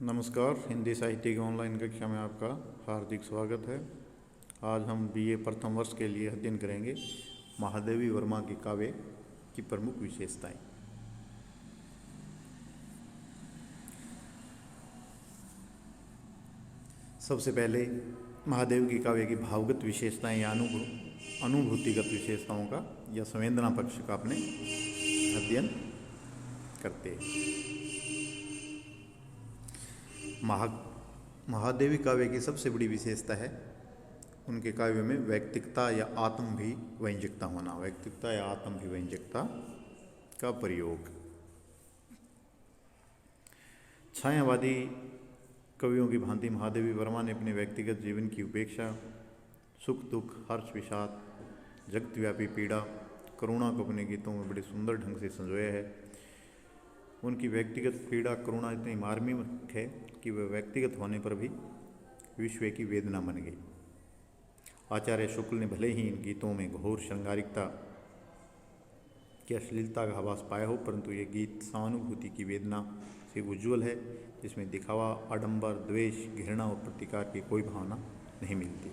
नमस्कार। हिंदी साहित्य की ऑनलाइन कक्षा में आपका हार्दिक स्वागत है। आज हम बीए प्रथम वर्ष के लिए अध्ययन करेंगे महादेवी वर्मा के काव्य की प्रमुख विशेषताएं। सबसे पहले महादेव की काव्य की भावगत विशेषताएं या अनुभूतिगत विशेषताओं का या संवेदना पक्ष का अपने अध्ययन करते हैं। महादेवी काव्य की सबसे बड़ी विशेषता है उनके काव्य में वैयक्तिकता या आत्मभिव्यंजकता होना। वैयक्तिकता या आत्मभिव्यंजकता का प्रयोग। छायावादी कवियों की भांति महादेवी वर्मा ने अपने व्यक्तिगत जीवन की उपेक्षा, सुख दुख, हर्ष विषाद, जगतव्यापी पीड़ा, करुणा को अपने गीतों में बड़े सुंदर ढंग से संजोया है। उनकी व्यक्तिगत पीड़ा, करुणा इतनी मार्मिक है कि वह व्यक्तिगत होने पर भी विश्व की वेदना बन गई। आचार्य शुक्ल ने भले ही इन गीतों में घोर श्रृंगारिकता की अश्लीलता का आभास पाया हो, परंतु ये गीत सहानुभूति की वेदना से उज्ज्वल है, जिसमें दिखावा, आडंबर, द्वेष, घृणा और प्रतिकार की कोई भावना नहीं मिलती।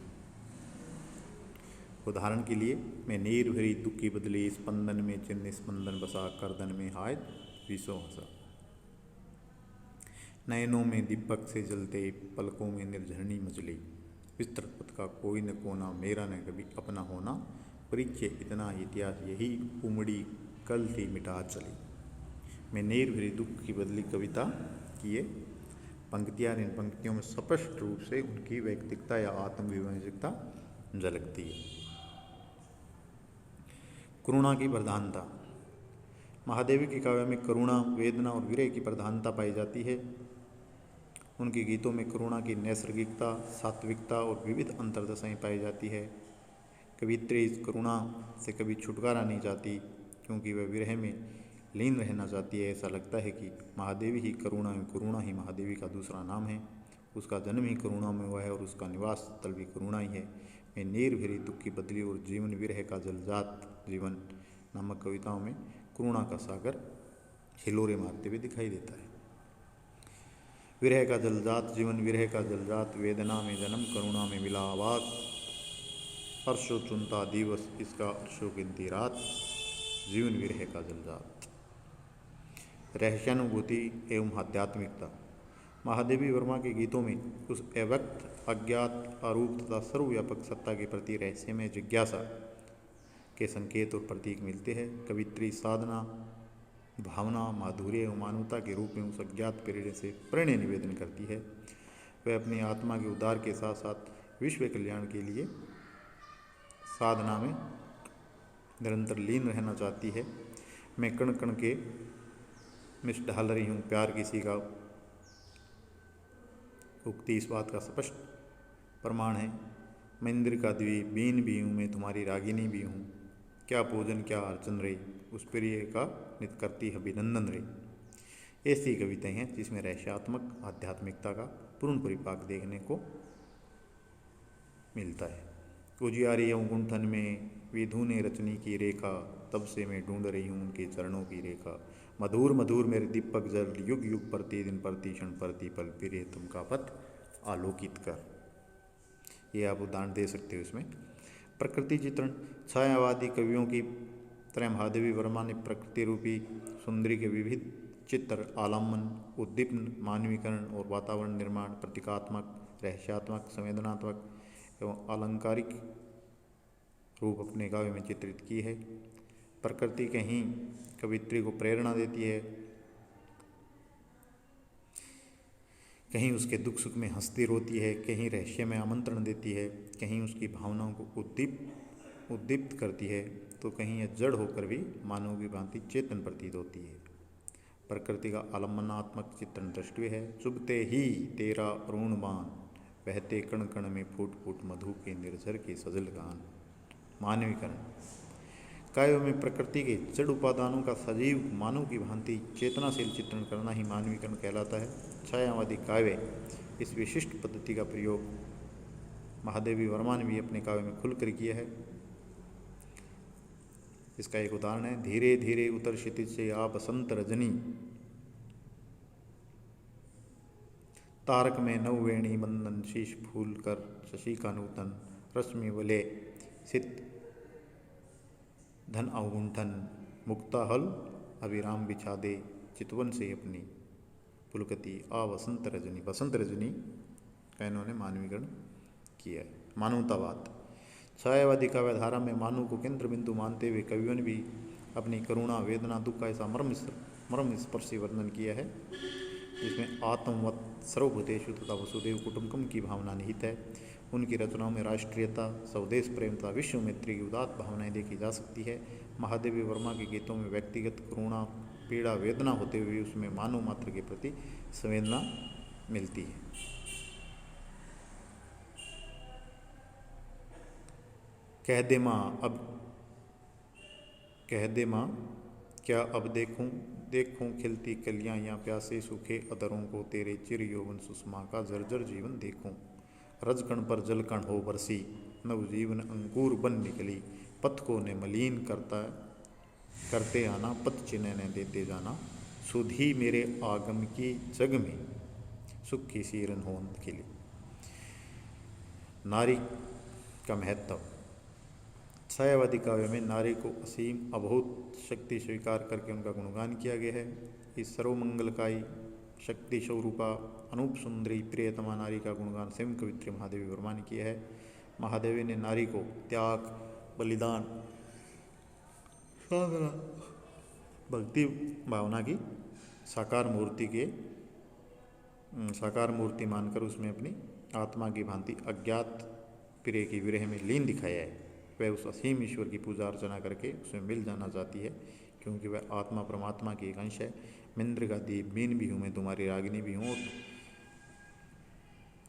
उदाहरण के लिए, मैं नीर भरी दुख की बदली स्पंदन में चिन्ह स्पंदन बसा, करदन में हाय विषो हंसा। नयनों में दीपक से जलते, पलकों में निर्झरणी मचली, विस्तृत पथ का कोई न कोना, मेरा न कभी अपना होना, परिचय इतना इतिहास यही उमड़ी, कल थी मिटा चली। मैं नीर भरी दुख की बदली कविता की ये पंक्तियां, इन पंक्तियों में स्पष्ट रूप से उनकी व्यक्तिकता या आत्मविभंजकता झलकती है। करुणा की प्रधानता। महादेवी के काव्य में करुणा, वेदना और विरह की प्रधानता पाई जाती है। उनके गीतों में करुणा की नैसर्गिकता, सात्विकता और विविध अंतर्दशाएं पाई जाती है। कवित्री इस करुणा से कभी छुटकारा नहीं चाहती, क्योंकि वह विरह में लीन रहना चाहती है। ऐसा लगता है कि महादेवी ही करुणा है, करुणा ही महादेवी का दूसरा नाम है। उसका जन्म ही करुणा में हुआ है और उसका निवास स्थल भी करुणा ही है। मैं नीर भरी दुख की बदली और जीवन विरह का जलजात जीवन नामक कविताओं में करुणा का सागर हिलोरे मारते हुए दिखाई देता है। विरह का जलजात जीवन, विरह का जलजात, वेदना में जन्म, करुणा में मिला आवाज, अर्शो चुनता दिवस, इसका अर्शो गिनती रात, जीवन विरह का जलजात। रहस्यानुभूति एवं आध्यात्मिकता। महादेवी वर्मा के गीतों में उस अव्यक्त, अज्ञात, अरूप तथा सर्वव्यापक सत्ता के प्रति रहस्यमय जिज्ञासा के संकेत और प्रतीक मिलते हैं। कवित्री साधना, भावना, माधुर्य एवं मानवता के रूप में उस अज्ञात प्रेरणा से प्रणय निवेदन करती है। वह अपनी आत्मा के उद्धार के साथ साथ विश्व कल्याण के लिए साधना में निरंतर लीन रहना चाहती है। मैं कण कण के मिस ढाल रही हूँ प्यार किसी का, उक्ति इस बात का स्पष्ट प्रमाण है। मैं इंद्र का द्वीप बीन भी हूँ, मैं तुम्हारी रागिनी भी हूँ, क्या पूजन क्या अर्चन रे, उस प्रिय का नित करती अभिनंदन रे। ऐसी कविताएं हैं जिसमें रहस्यात्मक आध्यात्मिकता का पूर्ण परिपाक देखने को मिलता है। उजियारी एवं गुंठन में विधु ने रचनी की रेखा, तब से मैं ढूंढ रही हूँ उनके चरणों की रेखा। मधुर मधुर मेरे दीपक जल, युग युग प्रति दिन प्रति क्षण प्रति पल, प्रिय तुमका पथ आलोकित कर। ये आप उदाहरण दे सकते हो इसमें। प्रकृति चित्रण। छायावादी कवियों की तरह महादेवी वर्मा ने प्रकृति रूपी सुंदरी के विविध चित्र, आलम्बन, उद्दीपन, मानवीकरण और वातावरण निर्माण, प्रतीकात्मक, रहस्यात्मक, संवेदनात्मक एवं अलंकारिक रूप अपने काव्य में चित्रित की है। प्रकृति कहीं कवित्री को प्रेरणा देती है, कहीं उसके दुख सुख में हंसती रोती है, कहीं रहस्य में आमंत्रण देती है, कहीं उसकी भावनाओं को उद्दीप्त करती है, तो कहीं यह जड़ होकर भी मानव की भांति चेतन प्रतीत होती है। प्रकृति का आलम्बनात्मक चित्रण दृष्टि है। चुभते ही तेरा अरुण बाण, बहते कण कण में फूट फूट मधु के निर्झर के सजल गान। मानवीकरण। काव्य में प्रकृति के जड़ उपादानों का सजीव मानव की भांति चेतनाशील चित्रण करना ही मानवीकरण कहलाता है। छायावादी काव्य इस विशिष्ट पद्धति का प्रयोग महादेवी वर्मा ने भी अपने काव्य में खुलकर किया है। इसका एक उदाहरण है, धीरे धीरे उतर क्षितिज से आ बसंत रजनी, तारक में नववेणी बंदन शीश फूल कर शशि का नूतन रश्मि वलय सित धन अवगुंठन मुक्ता हल अभिराम बिछा दे चितवन से अपनी पुलकती आ वसंत रजनी। वसंत रजनी का इन्होंने मानवीकरण किया है। मानवतावाद। छायावादी काव्यधारा में मानव को केंद्र बिंदु मानते हुए कवियों ने भी अपनी करुणा वेदना दुख का ऐसा मर्म स्पर्शी वर्णन किया है जिसमें आत्मवत सर्वभूतेषु तथा वसुदेव कुटुंबकम की भावना निहित है। उनकी रचनाओं में राष्ट्रीयता स्वदेश प्रेम तथा विश्व मैत्री की उदात्त भावनाएं देखी जा सकती है। महादेवी वर्मा के गीतों में व्यक्तिगत करुणा पीड़ा वेदना होते हुए उसमें मानव मात्र के प्रति संवेदना मिलती है। कह दे माँ क्या अब देखूं खिलती कलियां या प्यासे सूखे अधरों को तेरे चिर यौवन सुषमा का जर्जर जीवन देखूं। रजकण पर जलकण हो बरसी नवजीवन अंकुर बन निकली पथ को ने मलिन करते आना पथ चिन्ह ने देते जाना सुधी मेरे आगम की जग में सुख की सीरन हो खिली। नारी का महत्व। छायावादी काव्य में नारी को असीम अभूत शक्ति स्वीकार करके उनका गुणगान किया गया है। इस सर्वमंगलकाई शक्ति स्वरूपा अनूप सुंदरी प्रियतमा नारी का गुणगान स्वयं कवित्री महादेवी वर्मा ने किया है। महादेवी ने नारी को त्याग बलिदान भक्ति भावना की साकार मूर्ति मानकर उसमें अपनी आत्मा की भांति अज्ञात प्रिय की विरह में लीन दिखाया है। वह उस असीम ईश्वर की पूजा अर्चना करके उसमें मिल जाना चाहती है क्योंकि वह आत्मा परमात्मा की एक अंश है। मिंद्र का दीप बीन भी हूँ मैं तुम्हारी रागिनी भी हूँ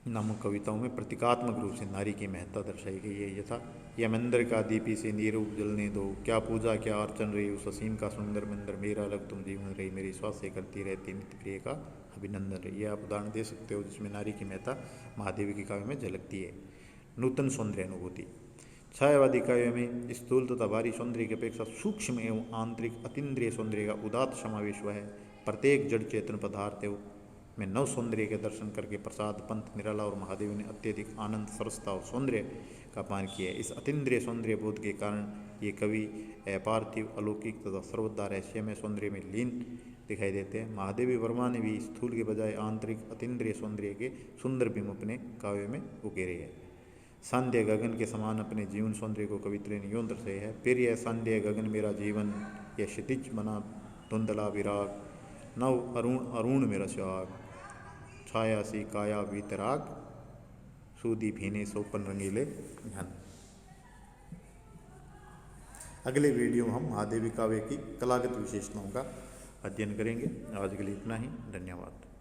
नामक कविताओं में प्रतीकात्मक रूप से नारी की महत्ता दर्शाई गई है। यथा यमेंद्र का दीपी से नीरूप जलने दो क्या पूजा क्या अर्चन रही उस असीम का सुंदर मंदिर मेरा लग तुम जीवन रही मेरी स्वास्थ्य करती रहती नित्य प्रिय का अभिनंदन रही। यह आप उदाहरण दे सकते हो जिसमें नारी की महत्ता महादेवी के काव्य में झलकती है। नूतन सौंदर्य अनुभूति। छायावादी काव्य में स्थूल तथा भारी सौंदर्य की अपेक्षा सूक्ष्म एवं आंतरिक अतीन्द्रिय सौंदर्य का उदात्त समावेश हुआ है। प्रत्येक जड़ चेतन पदार्थ में नव सौंदर्य के दर्शन करके प्रसाद पंथ निराला और महादेवी ने अत्यधिक आनंद सरसता और सौंदर्य का पान किया है। इस अतीन्द्रिय सौंदर्य बोध के कारण ये कवि अपार्थिव अलौकिक तथा सर्वदा रहस्यमय सौंदर्य में लीन दिखाई देते हैं। महादेवी वर्मा ने भी स्थूल के बजाय आंतरिक अतीन्द्रिय सौंदर्य के सुंदर बिंब अपने काव्य में उकेरे है। सांध्य गगन के समान अपने जीवन सौंदर्य को कवित्री ने यूं दर्शाया है। फिर यह सांध्य गगन मेरा जीवन यह क्षितिज मना धुंधला विराग नव अरुण मेरा सुहाग छाया सी काया वीतराग सूदी भीने सोपन रंगीले घन। अगले वीडियो में हम महादेवी काव्य की कलागत विशेषताओं का अध्ययन करेंगे। आज के लिए इतना ही। धन्यवाद।